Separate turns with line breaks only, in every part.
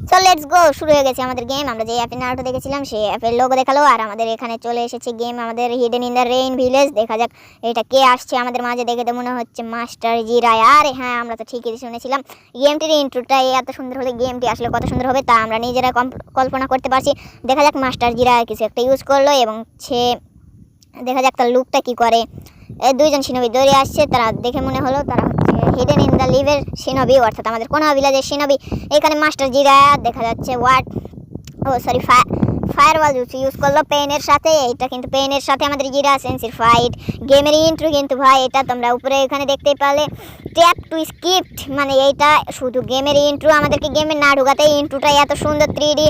So let's go, শুরু হয়ে গেছে আমাদের গেম। আমরা যে অ্যাপে নারুটো দেখেছিলাম সেই অ্যাপের লোগো দেখালো, আর আমাদের এখানে চলে এসেছে গেম আমাদের hidden in the rain village. দেখা যাক এটা কে আসছে আমাদের মাঝে। দেখে তো মনে হচ্ছে মাস্টার জিরাই। আরে হ্যাঁ, আমরা তো ঠিকই শুনেছিলাম। গেমটির ইন্ট্রোটাই এত সুন্দর হলে গেমটি আসলে কত সুন্দর হবে তা আমরা নিজেরা কল্পনা করতে পারছি। দেখা যাক মাস্টার জিরা কিছু একটা ইউজ করলো এবং সে দেখা যাক তার লুকটা কি করে। দুইজন সিনোবি দৌড়ে আসছে, তারা দেখে মনে হলো তারা হচ্ছে হিডেন ইন দ্য লিভের সিনোবি, অর্থাৎ আমাদের কোন ভিলেজের সিনোবি। এখানে মাস্টার জিরা দেখা যাচ্ছে ফায়ারওয়াল ইউজ করলো পেনের সাথে। এটা কিন্তু পেনের সাথে আমাদের জিরা সেন্সির ফাইট গেমের ইন্ট্রো কিন্তু ভাই, এটা তোমরা উপরে এখানে দেখতেই পেলে ট্যাপ টু স্কিপ্ট, মানে এইটা শুধু গেমের ইন্ট্রো, আমাদেরকে গেমে না ঢুকাতে ইন্ট্রোটাই এত সুন্দর 3D,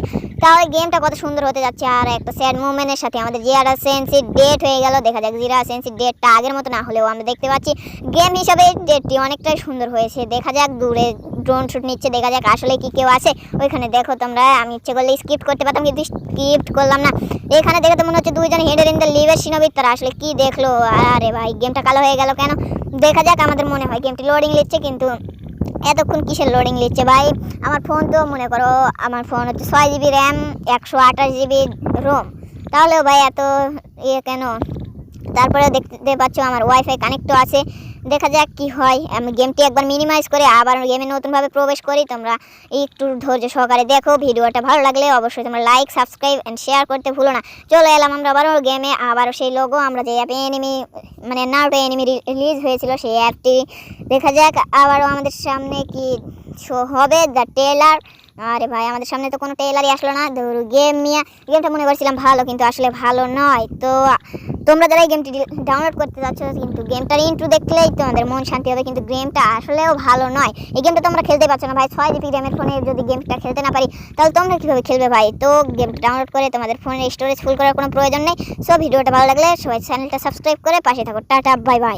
তাহলে গেমটা কত সুন্দর হতে যাচ্ছে। আর একটা স্যাড মুভমেন্টের সাথে আমাদের জিরা সেন্সির ডেট হয়ে গেল। দেখা যাক জিরা সেন্সির ডেটটা আগের মতো না হলেও আমরা দেখতে পাচ্ছি গেম হিসাবে ডেটটি অনেকটাই সুন্দর হয়েছে। দেখা যাক দূরে ড্রোন শুট নিচ্ছে, দেখা যাক আসলে কি কেউ আছে ওইখানে। দেখো তোমরা, আমি ইচ্ছে করলে স্কিপ করতে পারতাম কিন্তু স্কিপ করলাম না। এখানে দেখে তো মনে হচ্ছে দুইজন হিডেন ইন দ্য লিভের সিনোবি, তারা আসলে কি দেখলো। আরে ভাই গেমটা কালো হয়ে গেল কেন? দেখা যাক, আমাদের মনে হয় গেমটি লোডিং নিচ্ছে, কিন্তু এতক্ষণ কিসের লোডিং নিচ্ছে ভাই? আমার ফোন তো মনে করো, আমার ফোন হচ্ছে 6 GB র্যাম 128 GB রোম, তাহলেও ভাই এত কেন? তারপরে দেখতে পাচ্ছ আমার ওয়াইফাই কানেক্টও আছে। দেখা যাক কি হয়। আমি গেমটি একবার মিনিমাইজ করে আবার গেমে নতুনভাবে প্রবেশ করি। তোমরা একটু ধৈর্য সহকারে দেখো। ভিডিওটা ভালো লাগলে অবশ্যই তোমরা লাইক, সাবস্ক্রাইব অ্যান্ড শেয়ার করতে ভুলো না। চলে এলাম আমরা আবারও গেমে, আবারও সেই লোগো, আমরা যে অ্যাপে এনিমি মানে নারুটো এনিমি রিলিজ হয়েছিল সেই অ্যাপটি। দেখা যাক আবারও আমাদের সামনে কি শো হবে, দ্য টেলার। আরে ভাই আমাদের সামনে তো কোনো টেলারই আসলো না। গেমটা মনে করছিলাম ভালো, কিন্তু আসলে ভালো নয়। তো তোমরা যারা এই গেমটি ডাউনলোড করতে যাচ্ছ, কিন্তু গেমটার ইন্ট্রো দেখলেই তোমাদের মন শান্তি হবে, কিন্তু গেমটা আসলেও ভালো নয়। এই গেমটা তোমরা খেলতে পারছো না ভাই। 6 GB র্যামের ফোনে যদি গেমটা খেলতে না পারি, তাহলে তোমরা কীভাবে খেলবে ভাই? তো গেমটা ডাউনলোড করে তোমাদের ফোনের স্টোরেজ ফুল করার কোনো প্রয়োজন নেই। সো ভিডিওটা ভালো লাগলে সবাই চ্যানেলটা সাবস্ক্রাইব করে পাশে থাকো। Tata, bye bye.